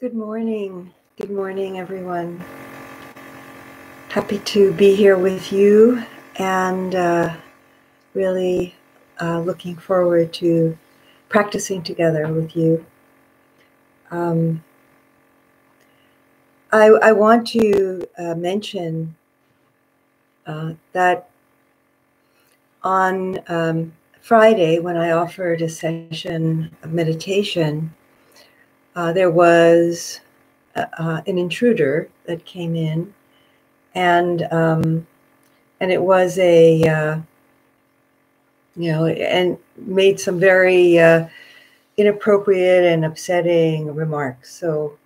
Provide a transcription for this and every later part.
Good morning. Good morning, everyone. Happy to be here with you and really looking forward to practicing together with you. I want to mention that on Friday, when I offered a session of meditation, there was an intruder that came in, and it was and made some very inappropriate and upsetting remarks. So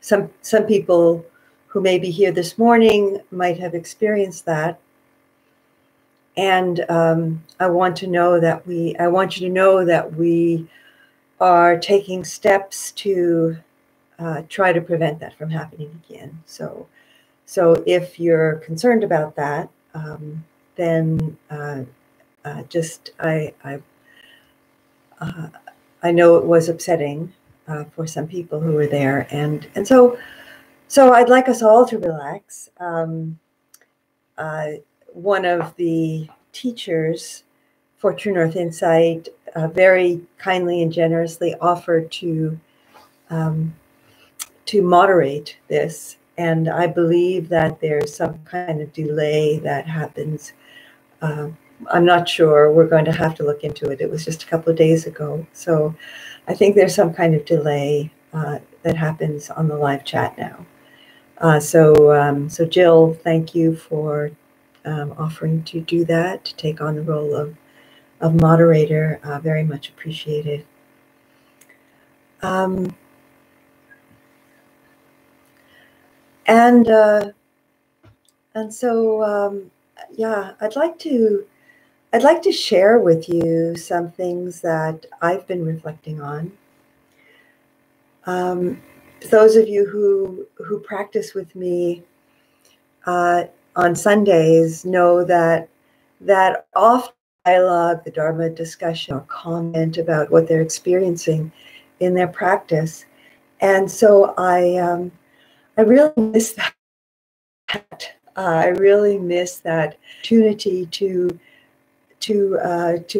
some people who may be here this morning might have experienced that. And I want you to know that we are taking steps to try to prevent that from happening again. So if you're concerned about that, then I know it was upsetting for some people who were there, and so I'd like us all to relax. One of the teachers for True North Insight very kindly and generously offered to moderate this, and I believe that there's some kind of delay that happens. I'm not sure. We're going to have to look into it. It was just a couple of days ago. So I think there's some kind of delay that happens on the live chat now. So Jill, thank you for offering to do that, to take on the role of moderator. Very much appreciated. Yeah, I'd like to share with you some things that I've been reflecting on. Those of you who practice with me on Sundays know that often dialogue, the Dharma discussion, or comment about what they're experiencing in their practice, and so I really miss that. I really miss that opportunity to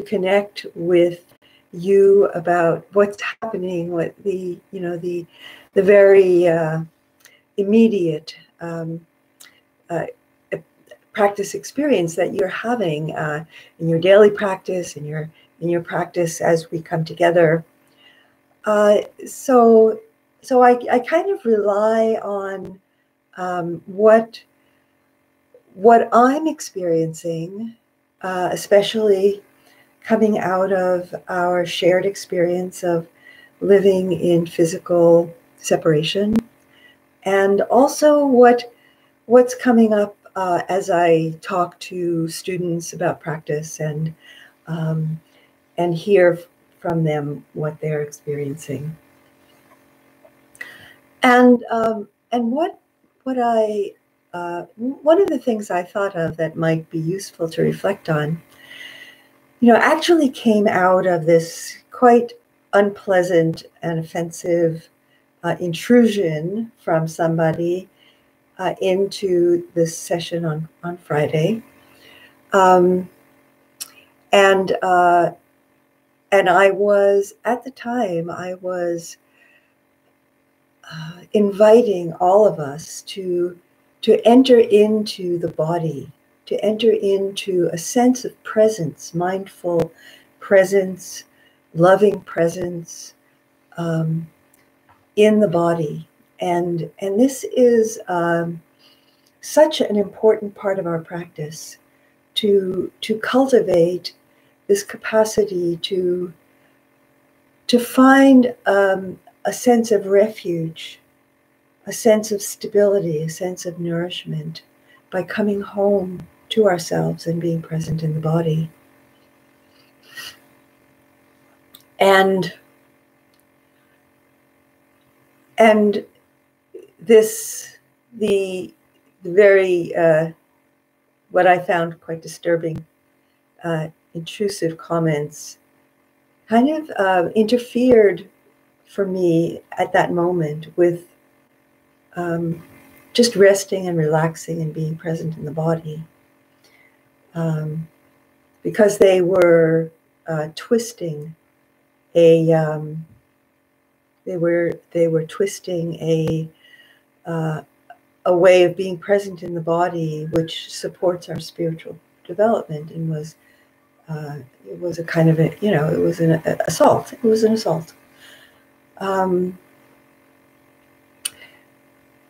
connect with you about what's happening, what the very immediate practice experience that you're having in your daily practice, in your practice as we come together. So I kind of rely on what I'm experiencing, especially coming out of our shared experience of living in physical separation, and also what's coming up as I talk to students about practice and hear from them what they're experiencing. And what I one of the things I thought of that might be useful to reflect on, actually came out of this quite unpleasant and offensive intrusion from somebody into this session on Friday. And I was, at the time, inviting all of us to enter into the body, to enter into a sense of presence, mindful presence, loving presence in the body. And this is such an important part of our practice, to cultivate this capacity to find a sense of refuge, a sense of stability, a sense of nourishment by coming home to ourselves and being present in the body. And this, the very, what I found quite disturbing, intrusive comments kind of interfered for me at that moment with just resting and relaxing and being present in the body, because they were twisting they were twisting a way of being present in the body which supports our spiritual development, and it was a kind of a, it was an assault. It was an assault.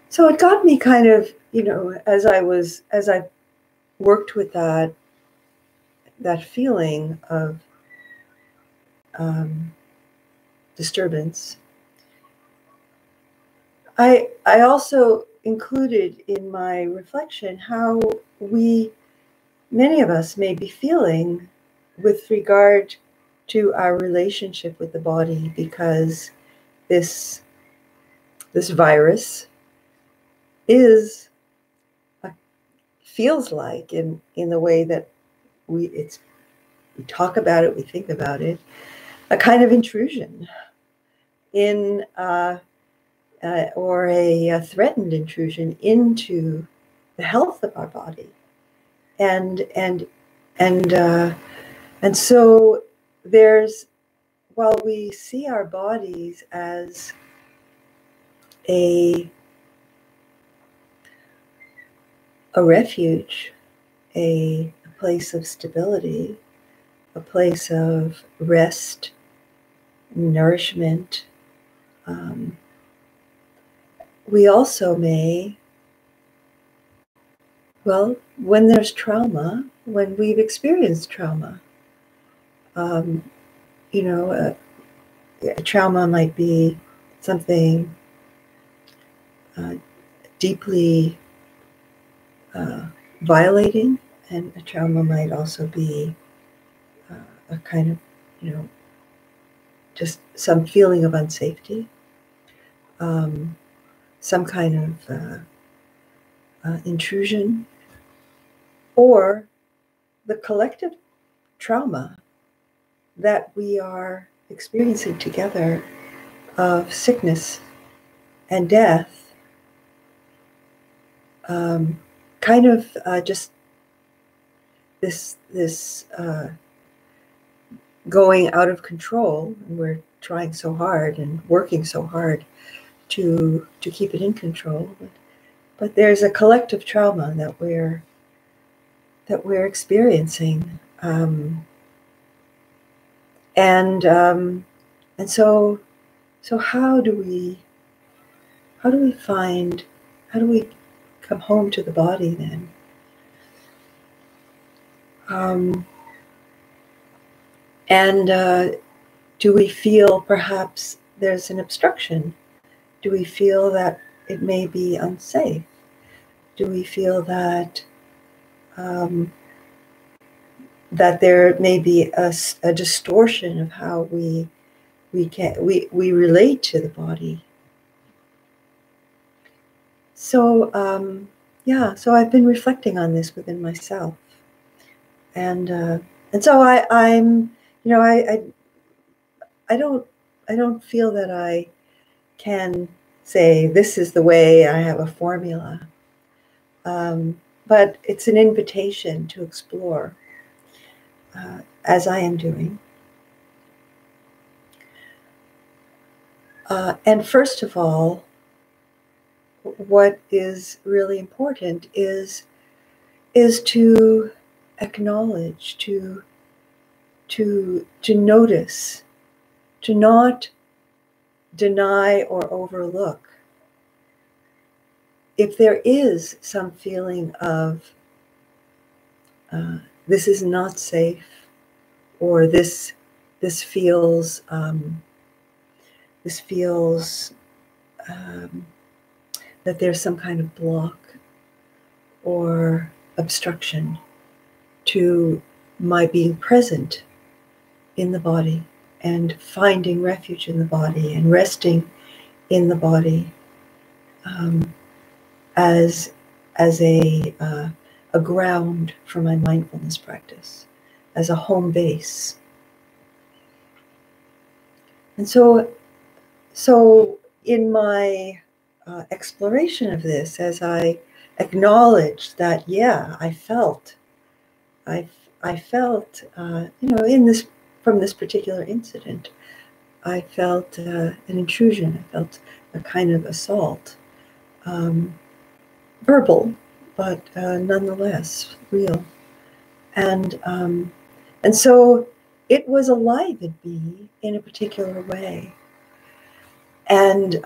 So it got me kind of, as I worked with that feeling of disturbance, I also included in my reflection how many of us may be feeling with regard to our relationship with the body, because this virus feels like, in the way that we talk about it, we think about it, a kind of intrusion in or a threatened intrusion into the health of our body, and so while we see our bodies as a refuge, a place of stability, a place of rest, nourishment, we also may, when there's trauma, when we've experienced trauma, a trauma might be something deeply violating, and a trauma might also be a kind of, just some feeling of unsafety, some kind of intrusion, or the collective trauma that we are experiencing together of sickness and death, kind of just this going out of control, and we're trying so hard and working so hard to keep it in control, but there's a collective trauma that we're experiencing, and so how do we come home to the body then? And do we feel perhaps there's an obstruction? Do we feel that it may be unsafe? Do we feel that that there may be a distortion of how we relate to the body? So so I've been reflecting on this within myself, and so I'm I don't feel that I can say this is the way, I have a formula, but it's an invitation to explore, as I am doing. And first of all, what is really important is to acknowledge, to notice, to not deny or overlook if there is some feeling of this is not safe, or this feels that there's some kind of block or obstruction to my being present in the body and finding refuge in the body and resting in the body, as a ground for my mindfulness practice, as a home base. And so So in my exploration of this, as I acknowledged that, yeah, I felt, in this, from this particular incident, I felt an intrusion. I felt a kind of assault, verbal, but nonetheless real. And so it was alive in me in a particular way. And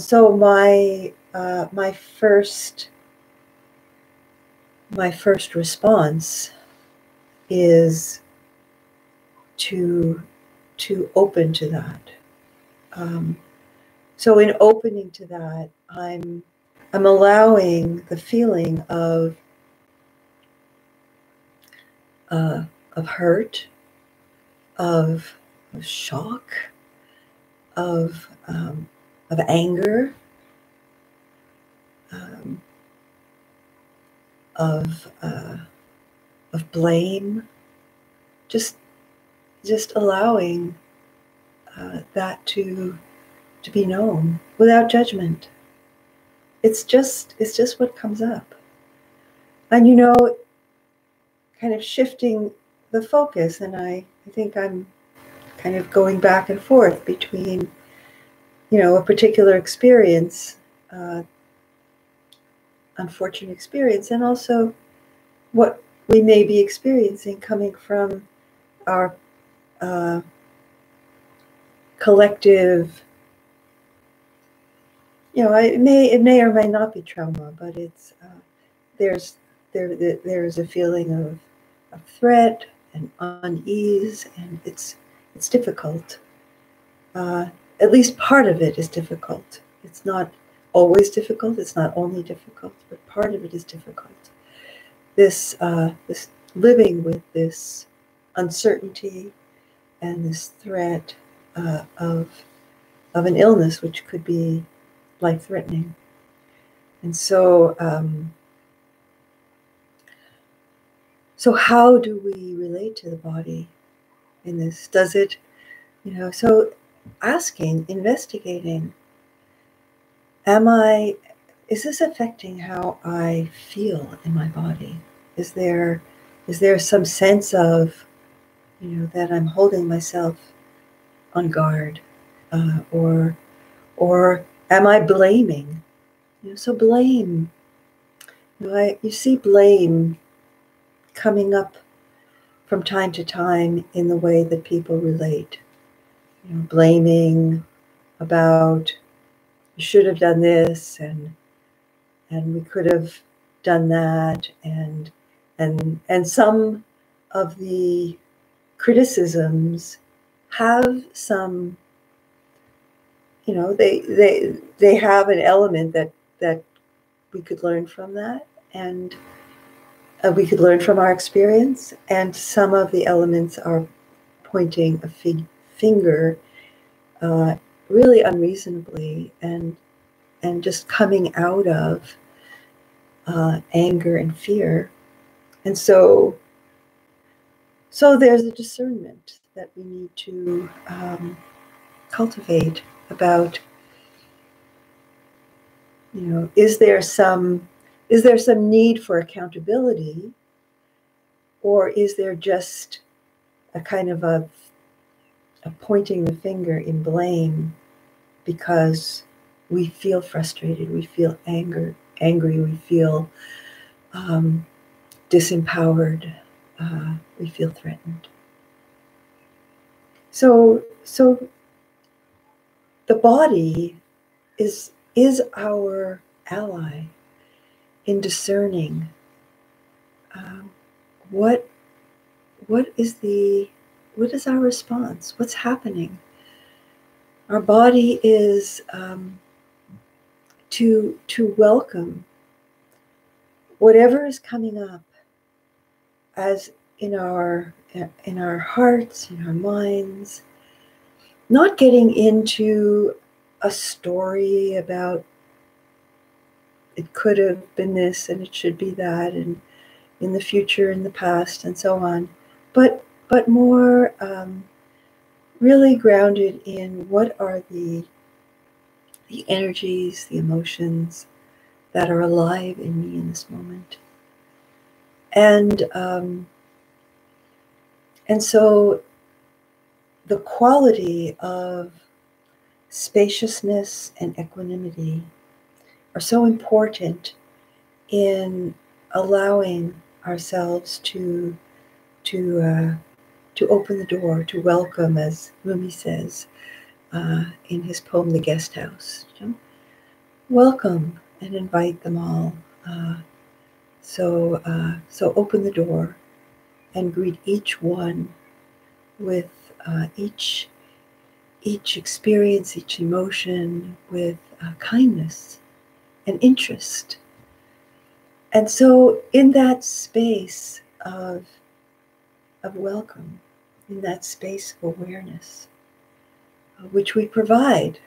so my first response is to open to that. So in opening to that, I'm allowing the feeling of hurt, of shock, of anger, of blame, just allowing that to be known without judgment. It's just what comes up, and kind of shifting the focus. And I think I'm kind of going back and forth between a particular experience, unfortunate experience, and also what we may be experiencing coming from our collective, it may or may not be trauma, but it's there's a feeling of threat and unease, and it's difficult. At least part of it is difficult. It's not always difficult. It's not only difficult, but part of it is difficult. This living with this uncertainty and this threat of an illness, which could be life-threatening. And so how do we relate to the body in this? Does it, so asking, investigating, is this affecting how I feel in my body? Is there some sense of, that I'm holding myself on guard, or am I blaming? So blame. You see blame coming up from time to time in the way that people relate. Blaming about, you should have done this, and we could have done that, and some of the criticisms have some, they have an element that we could learn from that, and we could learn from our experience, and some of the elements are pointing a finger really unreasonably, and just coming out of anger and fear. And so there's a discernment that we need to cultivate about, is there some need for accountability, or is there just a kind of a pointing the finger in blame because we feel frustrated, we feel angry, we feel disempowered, we feel threatened. So the body is our ally in discerning what is our response? What's happening? Our body is to welcome whatever is coming up as in our hearts, in our minds, not getting into a story about it could have been this and it should be that, and in the future, in the past, and so on, but more really grounded in what are the the energies, the emotions that are alive in me in this moment. And so the quality of spaciousness and equanimity are so important in allowing ourselves to open the door, to welcome, as Rumi says in his poem, The Guest House. Welcome and invite them all. So open the door and greet each one with each experience, each emotion with kindness and interest. And so in that space of welcome, in that space of awareness, which we provide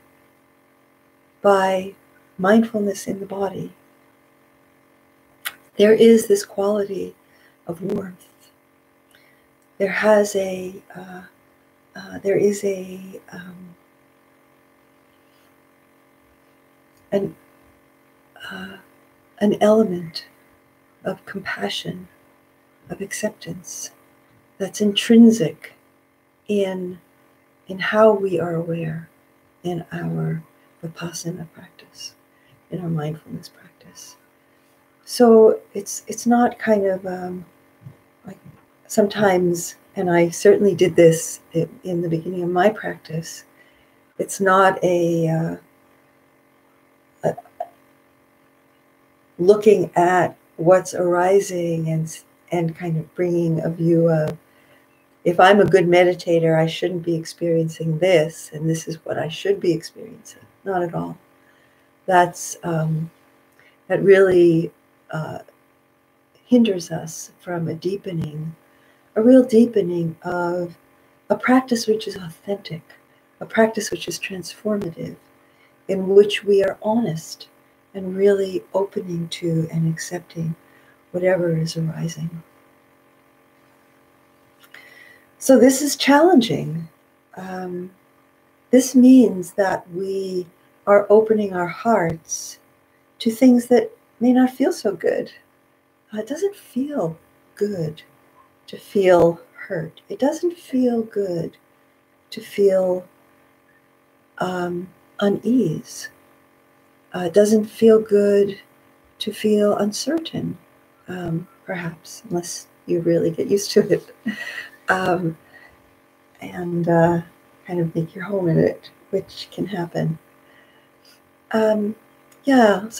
by mindfulness in the body, there is this quality of warmth. There is an element of compassion, of acceptance that's intrinsic in how we are aware in our vipassana practice, in our mindfulness practice. So it's not kind of like sometimes, and I certainly did this in the beginning of my practice, it's not a looking at what's arising and kind of bringing a view of, if I'm a good meditator, I shouldn't be experiencing this, and this is what I should be experiencing. Not at all. That really hinders us from a real deepening of a practice which is authentic, a practice which is transformative, in which we are honest and really opening to and accepting whatever is arising. So this is challenging. This means that we are opening our hearts to things that may not feel so good. It doesn't feel good to feel hurt. It doesn't feel good to feel unease. It doesn't feel good to feel uncertain, perhaps, unless you really get used to it. And kind of make your home in it, which can happen. So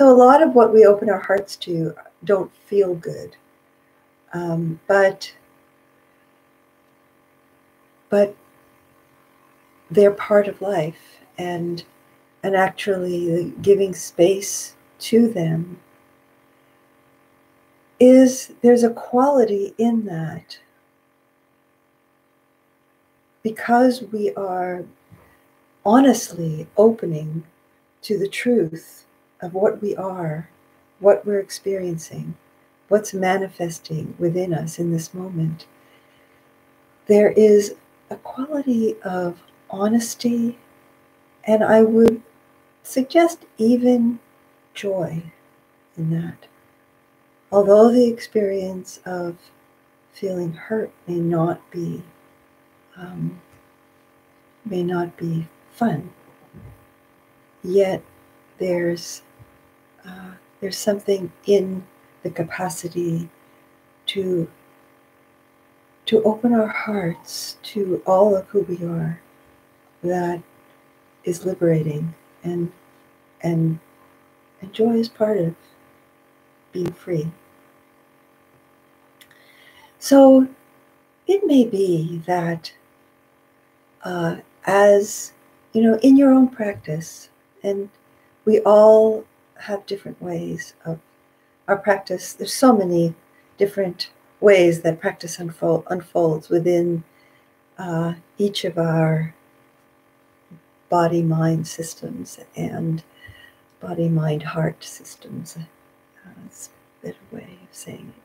a lot of what we open our hearts to don't feel good, but they're part of life, and actually giving space to them there's a quality in that, because we are honestly opening to the truth of what we are, what we're experiencing, what's manifesting within us in this moment. There is a quality of honesty, and I would suggest even joy in that. Although the experience of feeling hurt may not be fun, yet there's something in the capacity to open our hearts to all of who we are that is liberating, and joy is part of being free. So it may be that as you know, in your own practice, and we all have different ways of our practice. There's so many different ways that practice unfolds within each of our body-mind systems and body-mind-heart systems. That's a better way of saying it.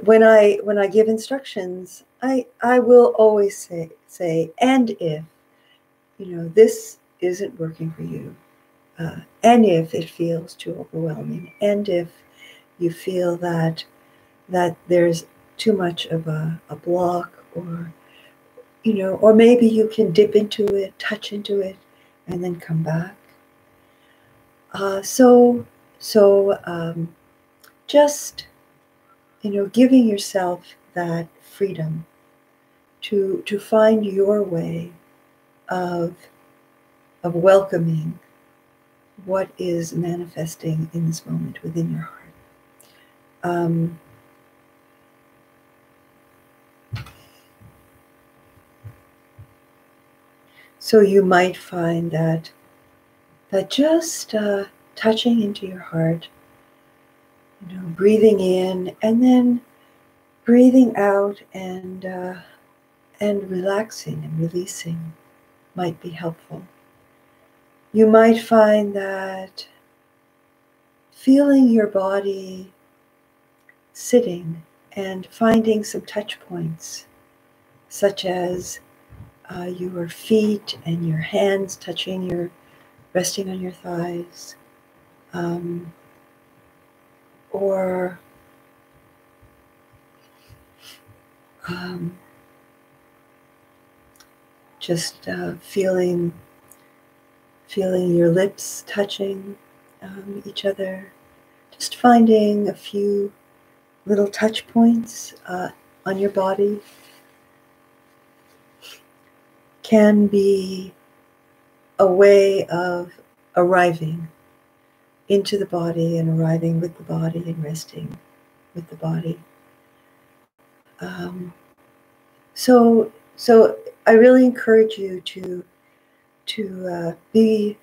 when I give instructions, I will always say, and if this isn't working for you, and if it feels too overwhelming, and if you feel that there's too much of a block, or or maybe you can dip into it, touch into it, and then come back. So just giving yourself that freedom to find your way of welcoming what is manifesting in this moment within your heart. So you might find that just touching into your heart, breathing in and then breathing out, and relaxing and releasing might be helpful. You might find that feeling your body sitting and finding some touch points, such as your feet and your hands touching resting on your thighs, or just feeling your lips touching each other. Just finding a few little touch points on your body can be a way of arriving into the body and arriving with the body and resting with the body. So I really encourage you to be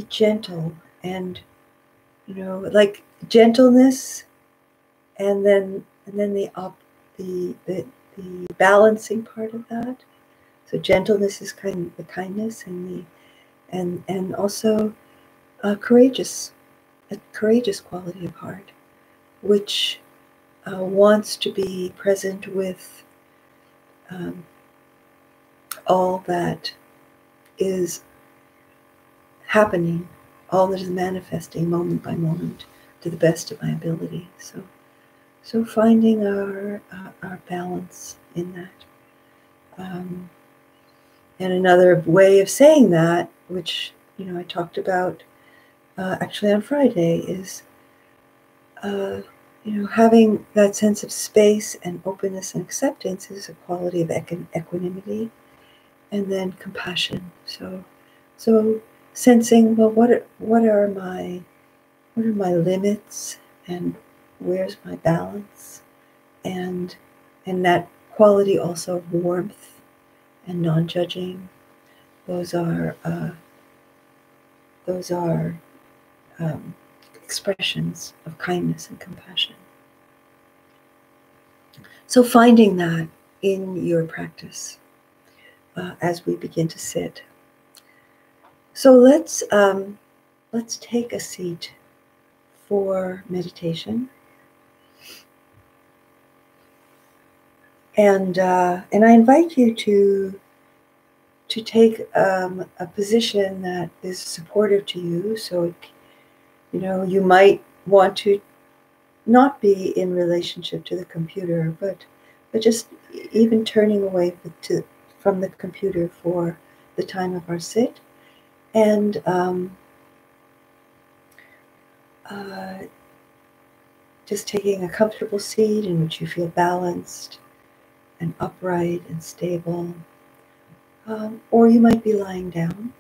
gentle, and like gentleness, and then the balancing part of that. So gentleness is the kindness, and also a courageous quality of heart, which wants to be present with all that is happening, all that is manifesting moment by moment to the best of my ability. So finding our balance in that. And another way of saying that, which I talked about actually on Friday, is having that sense of space and openness and acceptance is a quality of equanimity, and then compassion. So sensing, well, what are my limits, and where's my balance, and that quality also of warmth and non-judging. Those are expressions of kindness and compassion. So finding that in your practice as we begin to sit. So let's take a seat for meditation, and I invite you to take a position that is supportive to you. So you might want to not be in relationship to the computer, but just even turning away from the computer for the time of our sit, and just taking a comfortable seat in which you feel balanced and upright and stable. Or you might be lying down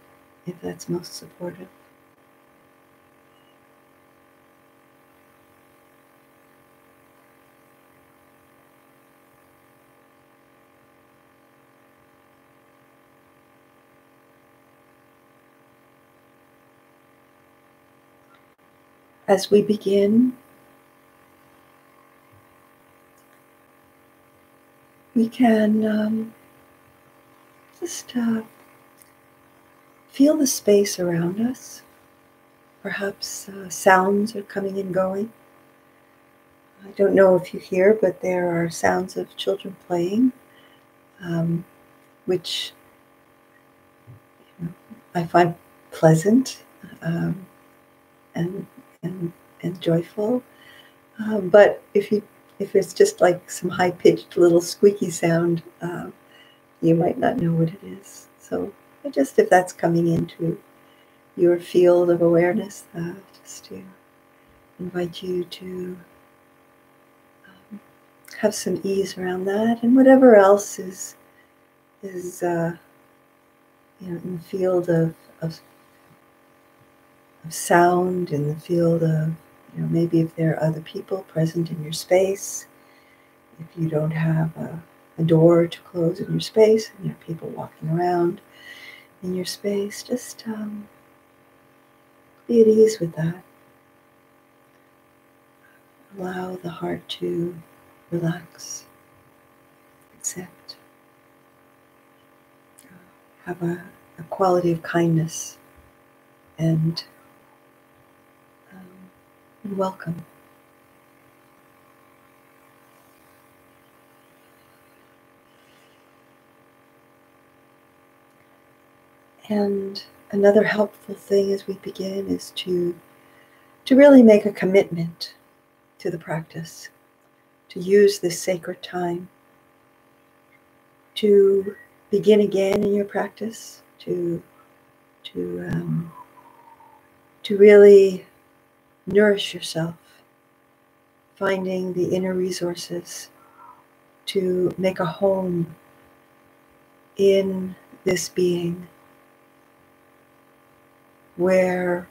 if that's most supportive. As we begin, we can just feel the space around us. Perhaps sounds are coming and going. I don't know if you hear, but there are sounds of children playing, which I find pleasant um, and, and and joyful. But if it's just like some high pitched little squeaky sound, you might not know what it is. So just if that's coming into your field of awareness, just to invite you to have some ease around that, and whatever else is in the field of sound, in the field of maybe if there are other people present in your space, if you don't have a door to close in your space, and there are people walking around in your space, just be at ease with that. Allow the heart to relax, accept, have a quality of kindness and welcome. And another helpful thing as we begin is to really make a commitment to the practice, to use this sacred time to begin again in your practice, to really nourish yourself, finding the inner resources to make a home in this being where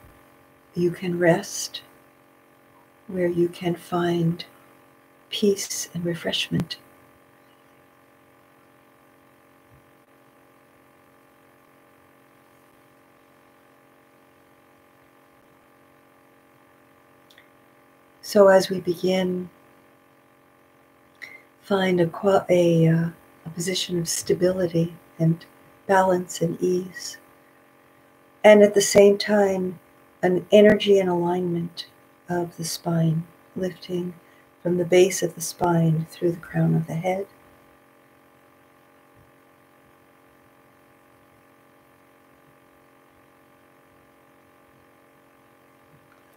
you can rest, where you can find peace and refreshment. So as we begin, find a position of stability and balance and ease. And at the same time, an energy and alignment of the spine, lifting from the base of the spine through the crown of the head.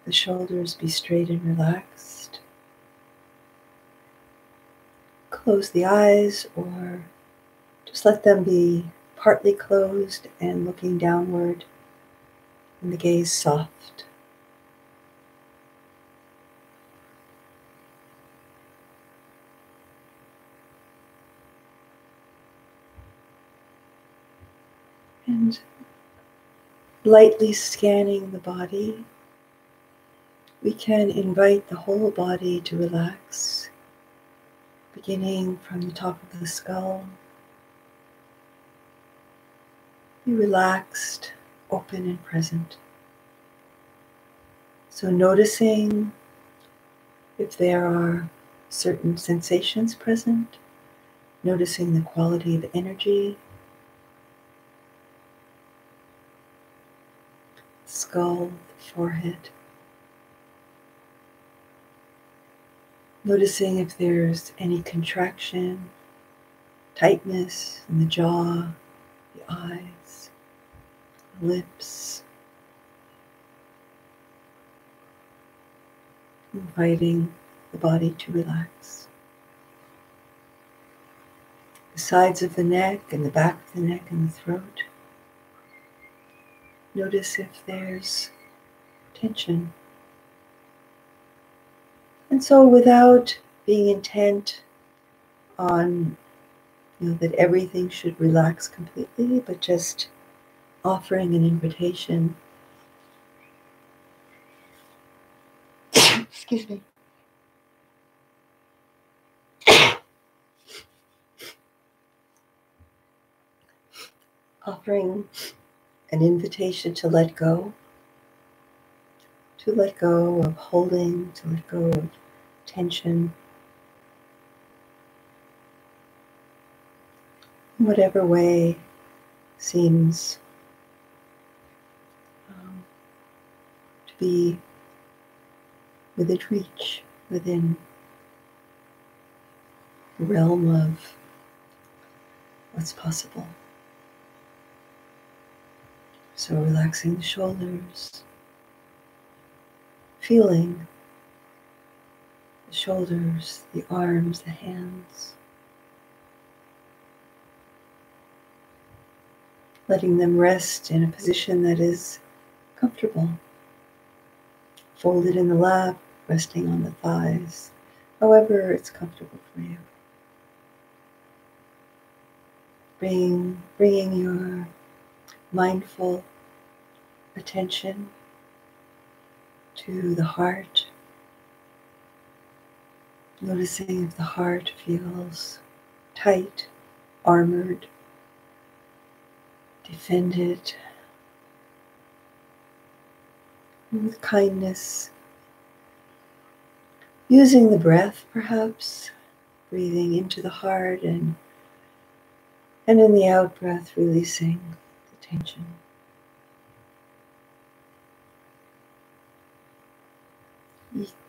The shoulders be straight and relaxed. Close the eyes or just let them be partly closed and looking downward, and the gaze soft. And lightly scanning the body, we can invite the whole body to relax, beginning from the top of the skull. Be relaxed, open, and present. So noticing if there are certain sensations present, noticing the quality of energy, skull, forehead. Noticing if there's any contraction, tightness in the jaw, the eyes, the lips. Inviting the body to relax. The sides of the neck and the back of the neck and the throat. Notice if there's tension. And so without being intent on that everything should relax completely, but just offering an invitation. Excuse me. Offering an invitation to let go of holding, to let go of tension, in whatever way seems to be within reach, within realm of what's possible. So relaxing the shoulders, feeling the shoulders, the arms, the hands, letting them rest in a position that is comfortable, folded in the lap, resting on the thighs, however it's comfortable for you. Bringing your mindful attention to the heart, noticing if the heart feels tight, armored, defended, and with kindness, using the breath perhaps, breathing into the heart and in the out-breath releasing the tension.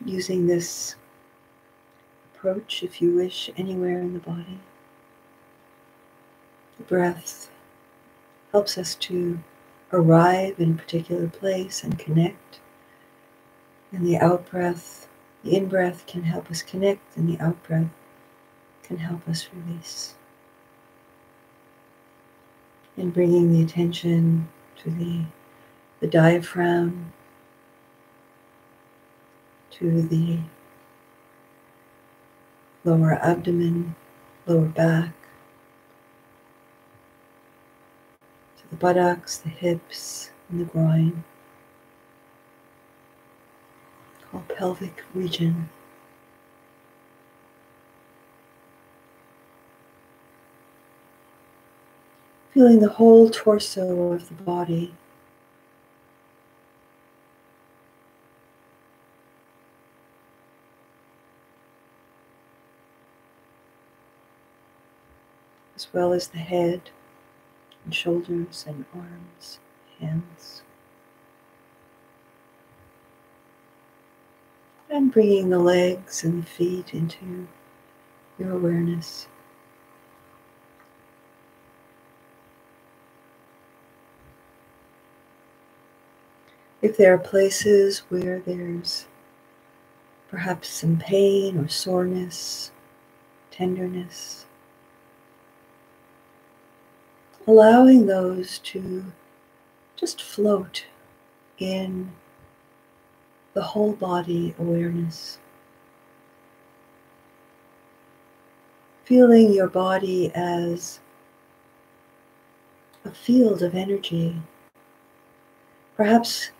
Using this approach, if you wish, anywhere in the body. The breath helps us to arrive in a particular place and connect. And the out-breath, the in-breath can help us connect, and the out-breath can help us release. And bringing the attention to the diaphragm, to the lower abdomen, lower back, to the buttocks, the hips, and the groin, whole pelvic region. Feeling the whole torso of the body. As well as the head and shoulders and arms, hands. And bringing the legs and the feet into your awareness. If there are places where there's perhaps some pain or soreness, tenderness, allowing those to just float in the whole body awareness. Feeling your body as a field of energy. Perhaps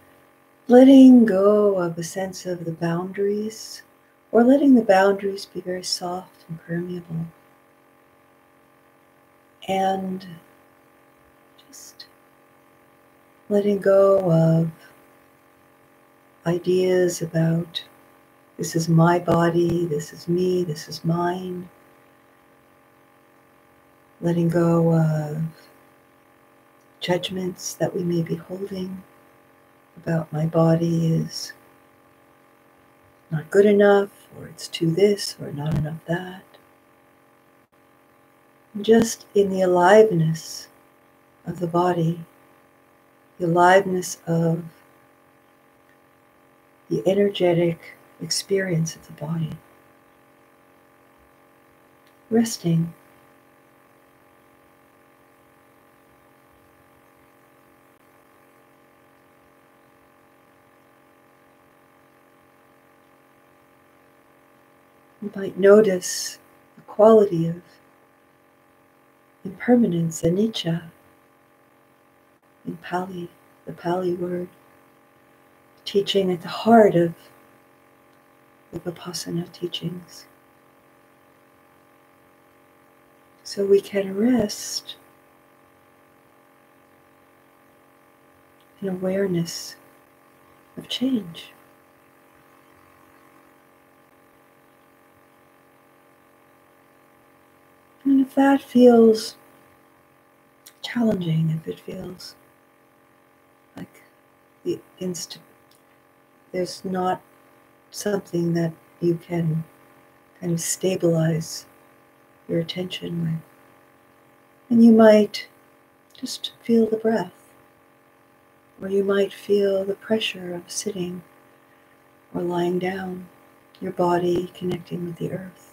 letting go of a sense of the boundaries, or letting the boundaries be very soft and permeable. And just letting go of ideas about this is my body, this is me, this is mine. Letting go of judgments that we may be holding about my body is not good enough, or it's too this, or not enough that. And just in the aliveness of the body, the aliveness of the energetic experience of the body. Resting. You might notice the quality of impermanence, anicca, in Pali, the Pali word, teaching at the heart of the Vipassana teachings. So we can rest in awareness of change. And if that feels challenging, if it feels like there's not something that you can kind of stabilize your attention with. And you might just feel the breath, or you might feel the pressure of sitting or lying down, your body connecting with the earth.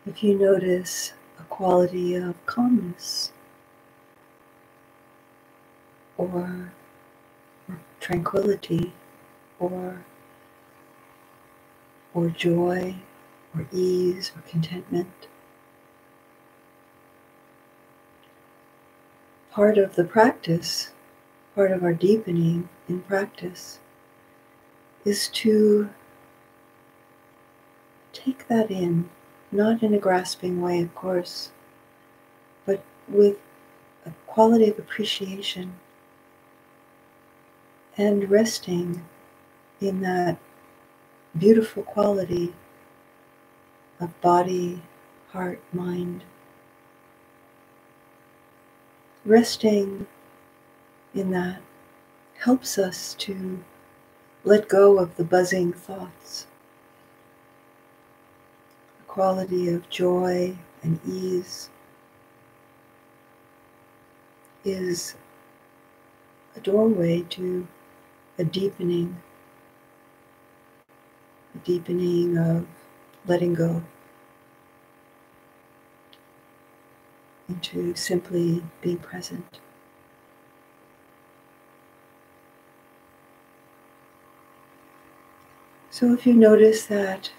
If you notice a quality of calmness or tranquility or joy or ease or contentment, part of the practice, part of our deepening in practice is to take that in, not in a grasping way, of course, but with a quality of appreciation and resting in that beautiful quality of body, heart, mind. Resting in that helps us to let go of the buzzing thoughts. The quality of joy and ease is a doorway to a deepening of letting go into simply being present. So if you notice that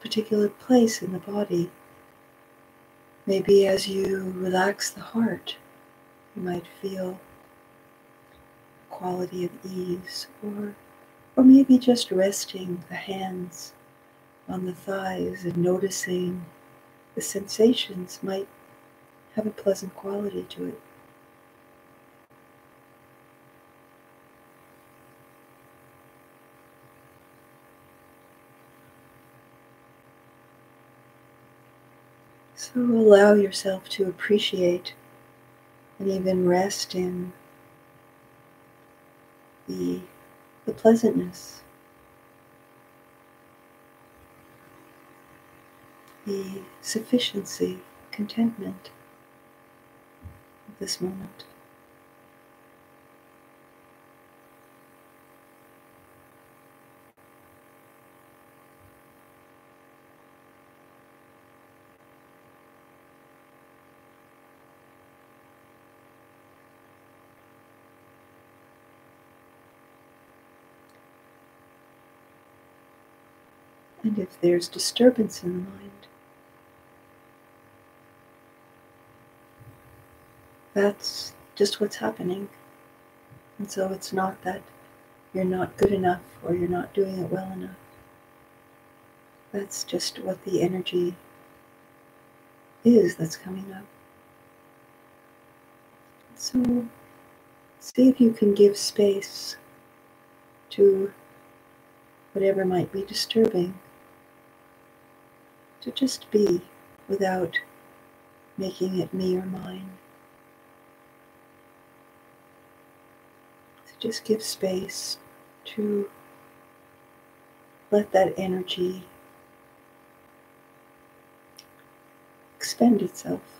particular place in the body, maybe as you relax the heart, you might feel a quality of ease, or maybe just resting the hands on the thighs and noticing the sensations might have a pleasant quality to it. So allow yourself to appreciate and even rest in the pleasantness, the sufficiency, contentment of this moment. And if there's disturbance in the mind, that's just what's happening. And so it's not that you're not good enough or you're not doing it well enough. That's just what the energy is that's coming up. So see if you can give space to whatever might be disturbing to just be without making it me or mine. So just give space to let that energy expend itself.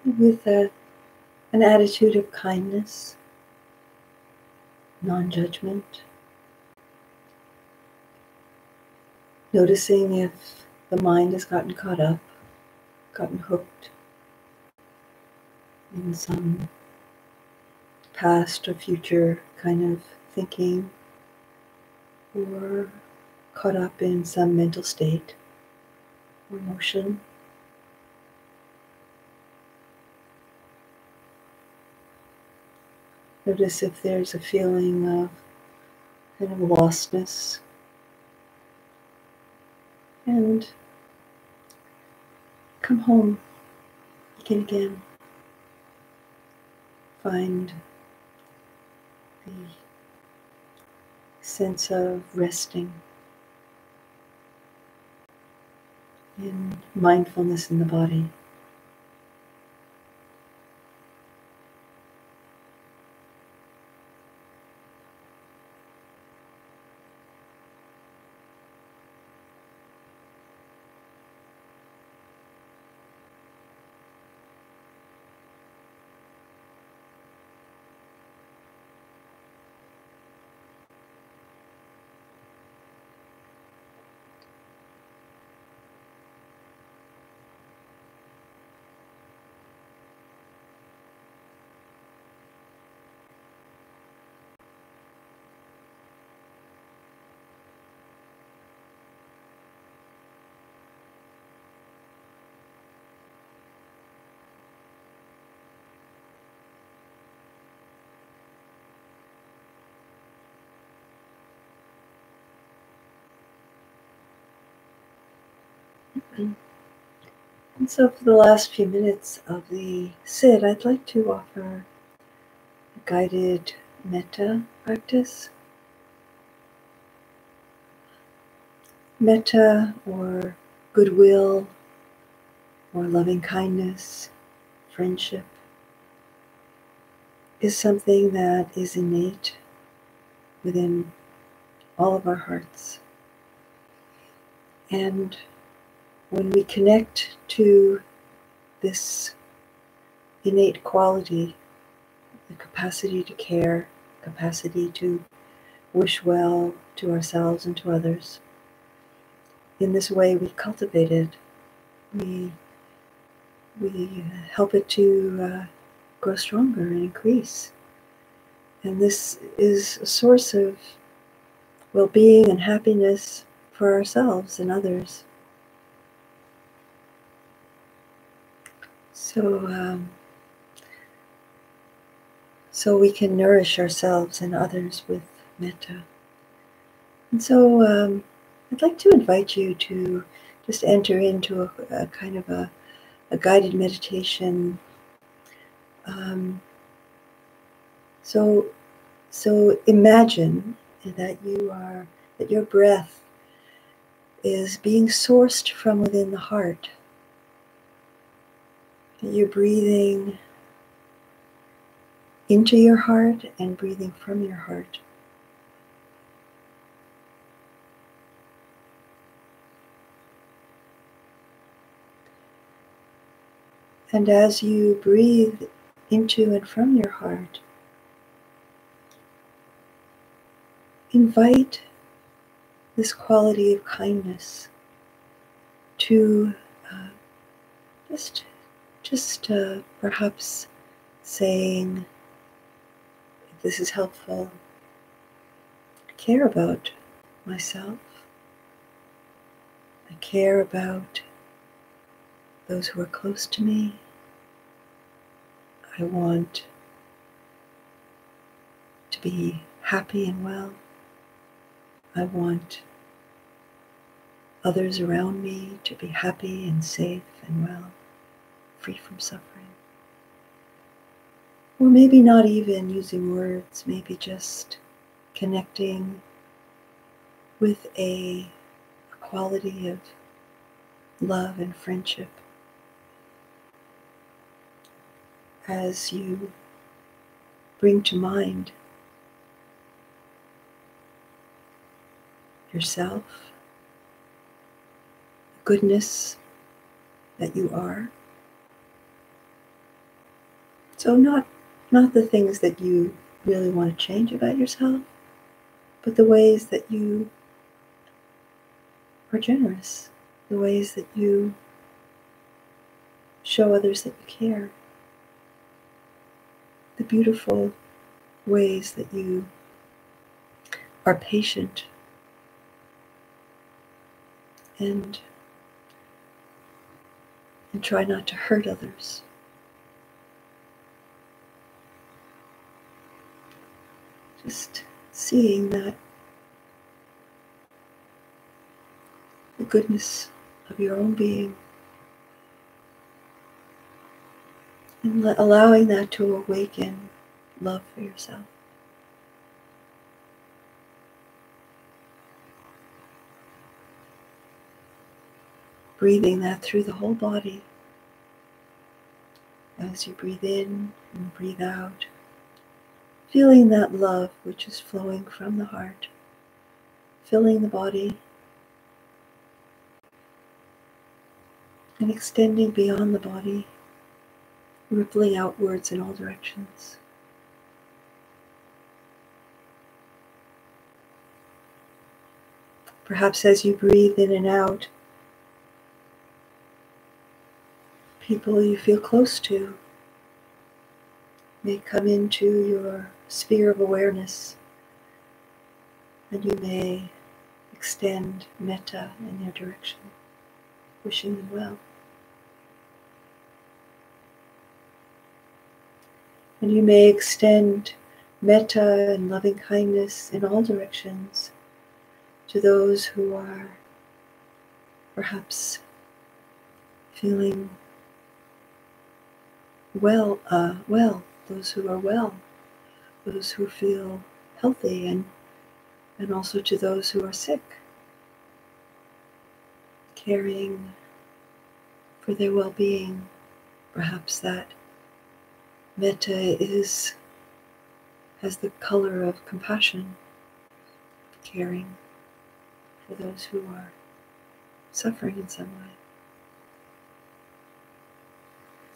with an attitude of kindness, non-judgment, noticing if the mind has gotten caught up, gotten hooked in some past or future kind of thinking, or caught up in some mental state or emotion. Notice if there's a feeling of kind of lostness, and come home, begin again. Find the sense of resting in mindfulness in the body. And so for the last few minutes of the sit, I'd like to offer a guided metta practice. Metta, or goodwill, or loving kindness, friendship, is something that is innate within all of our hearts. And when we connect to this innate quality, the capacity to care, capacity to wish well to ourselves and to others, in this way we cultivate it. We help it to grow stronger and increase. And this is a source of well-being and happiness for ourselves and others. So we can nourish ourselves and others with metta. And so I'd like to invite you to just enter into a kind of a guided meditation. So imagine that that your breath is being sourced from within the heart. That you're breathing into your heart and breathing from your heart. And as you breathe into and from your heart, invite this quality of kindness to just perhaps saying, if this is helpful, I care about myself. I care about those who are close to me. I want to be happy and well. I want others around me to be happy and safe and well, free from suffering. Or maybe not even using words, maybe just connecting with a quality of love and friendship as you bring to mind yourself, the goodness that you are, So not the things that you really want to change about yourself, but the ways that you are generous, the ways that you show others that you care, the beautiful ways that you are patient and try not to hurt others. Just seeing that the goodness of your own being and allowing that to awaken love for yourself. Breathing that through the whole body as you breathe in and breathe out. Feeling that love which is flowing from the heart, filling the body and extending beyond the body, rippling outwards in all directions. Perhaps as you breathe in and out, people you feel close to may come into your sphere of awareness, and you may extend metta in their direction, wishing them well. And you may extend metta and loving kindness in all directions to those who are perhaps feeling well, those who are well, those who feel healthy, and also to those who are sick, caring for their well-being. Perhaps that metta has the color of compassion, caring for those who are suffering in some way,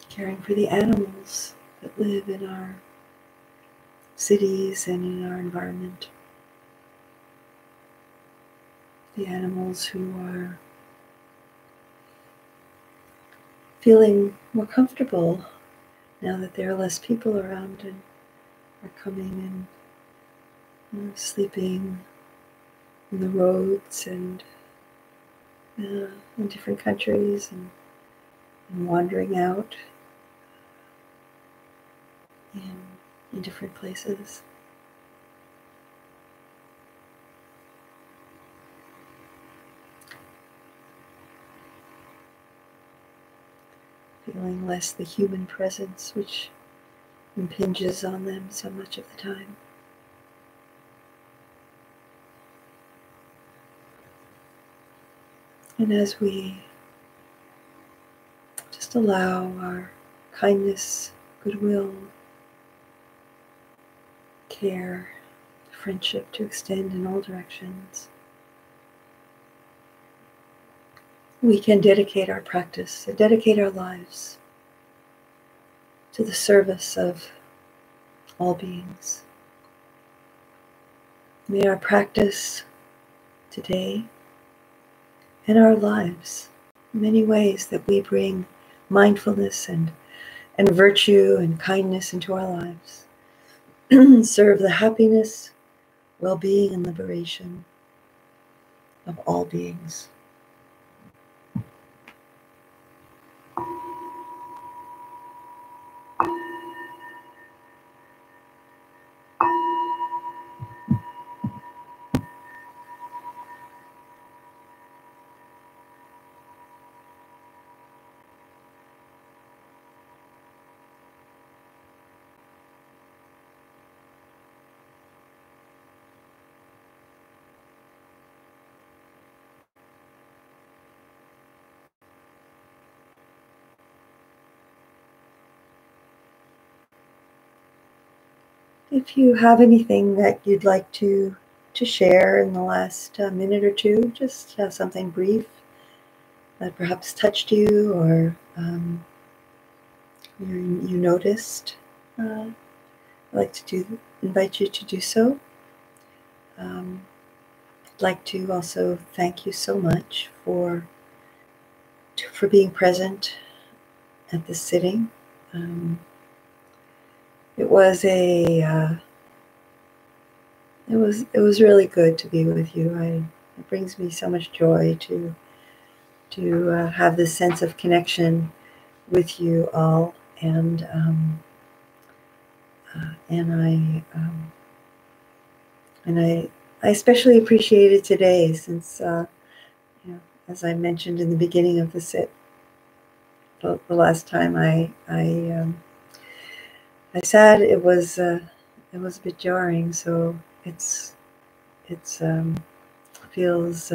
caring for the animals that live in our cities and in our environment, the animals who are feeling more comfortable now that there are less people around and are coming and sleeping in the roads and in different countries and wandering out in different places. Feeling less the human presence which impinges on them so much of the time. And as we just allow our kindness, goodwill, care, friendship to extend in all directions, we can dedicate our practice and dedicate our lives to the service of all beings. May our practice today and our lives, many ways that we bring mindfulness and virtue and kindness into our lives, serve the happiness, well-being, and liberation of all beings. If you have anything that you'd like to share in the last minute or two, just something brief that perhaps touched you or you noticed, I'd like to invite you to do so. I'd like to also thank you so much for being present at this sitting. It was it was really good to be with you. It brings me so much joy to have this sense of connection with you all, and I especially appreciated today, since as I mentioned in the beginning of the sit, the last time I sat, it was a bit jarring. So it feels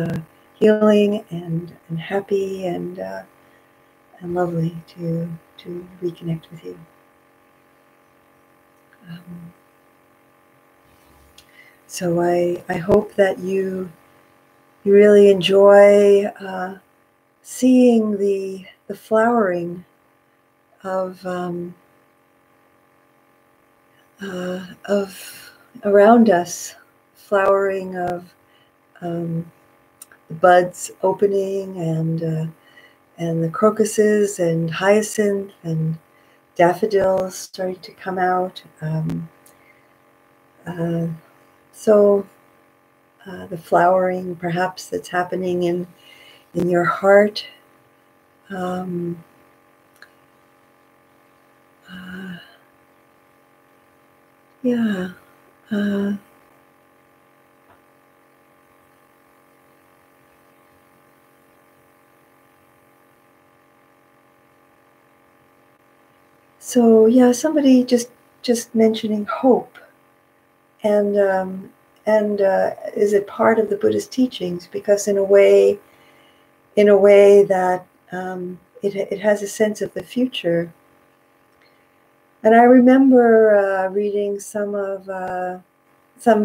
healing and happy and lovely to reconnect with you. So I hope that you really enjoy seeing the flowering of around us, flowering of the buds opening, and the crocuses and hyacinth and daffodils starting to come out. So the flowering perhaps that's happening in your heart. Yeah. So yeah, somebody just mentioning hope, and is it part of the Buddhist teachings? Because in a way that it has a sense of the future. And I remember reading some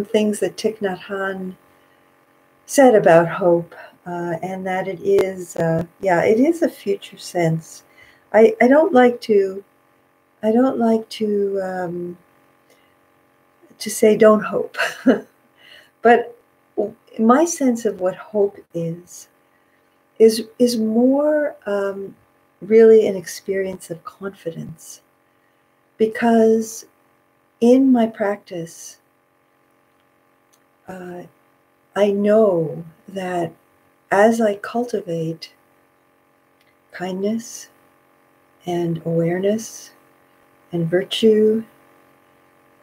things that Thich Nhat Hanh said about hope, and that it is it is a future sense. I don't like to say don't hope, but my sense of what hope is more really an experience of confidence, because in my practice, I know that as I cultivate kindness and awareness and virtue,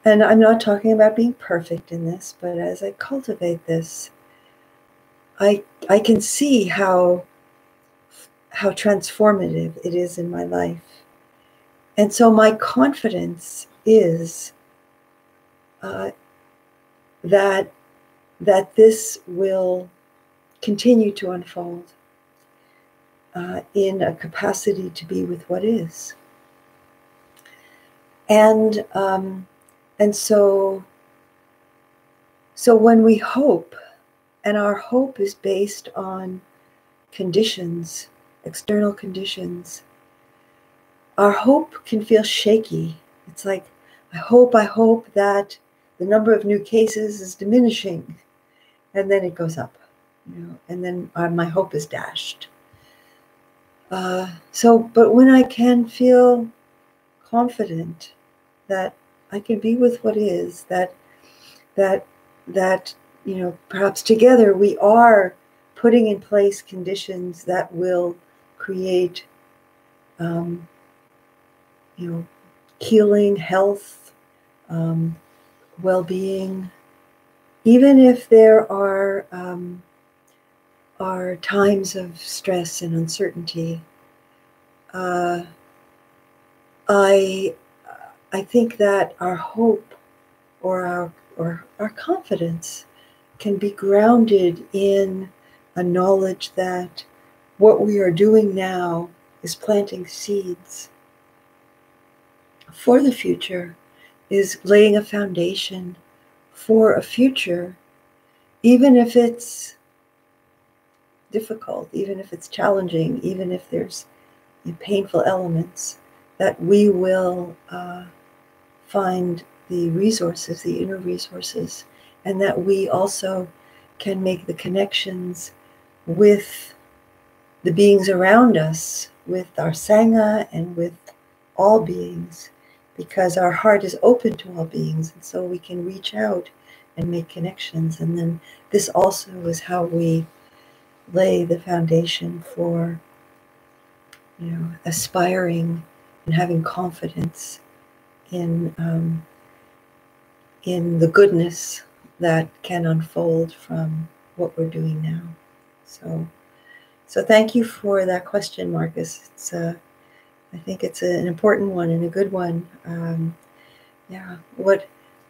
and I'm not talking about being perfect in this, but as I cultivate this, I can see how transformative it is in my life. And so my confidence is that this will continue to unfold in a capacity to be with what is. And so when we hope, and our hope is based on conditions, external conditions, our hope can feel shaky. It's like, I hope that the number of new cases is diminishing, and then it goes up, and then my hope is dashed. But when I can feel confident that I can be with what is, that perhaps together we are putting in place conditions that will create healing, health, well-being, even if there are times of stress and uncertainty. I think that our hope or our confidence can be grounded in a knowledge that what we are doing now is planting seeds for the future, is laying a foundation for a future, even if it's difficult, even if it's challenging, even if there's painful elements, that we will find the resources, the inner resources, and that we also can make the connections with the beings around us, with our Sangha and with all beings, because our heart is open to all beings, and so we can reach out and make connections. And then this also is how we lay the foundation for, aspiring and having confidence in the goodness that can unfold from what we're doing now. So thank you for that question, Marcus. I think it's an important one and a good one. What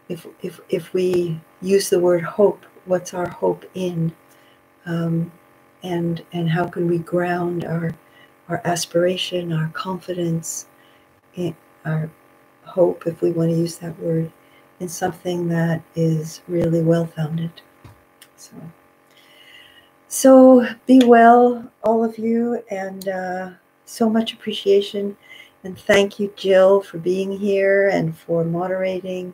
if we use the word hope? What's our hope in? And how can we ground our aspiration, our confidence, in our hope, if we want to use that word, in something that is really well-founded. So be well, all of you, and so much appreciation. And thank you, Jill, for being here and for moderating.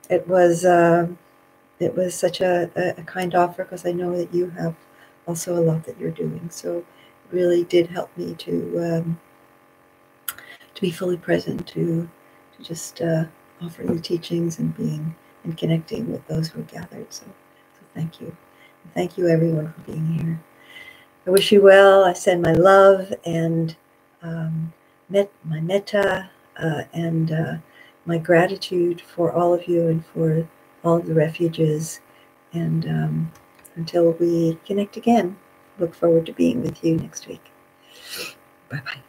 It was such a kind offer, because I know that you have also a lot that you're doing. So it really did help me to be fully present, to just offering the teachings and being and connecting with those who are gathered. So thank you. And thank you, everyone, for being here. I wish you well. I send my love and my metta and my gratitude for all of you and for all of the refuges. And until we connect again, look forward to being with you next week. Bye-bye.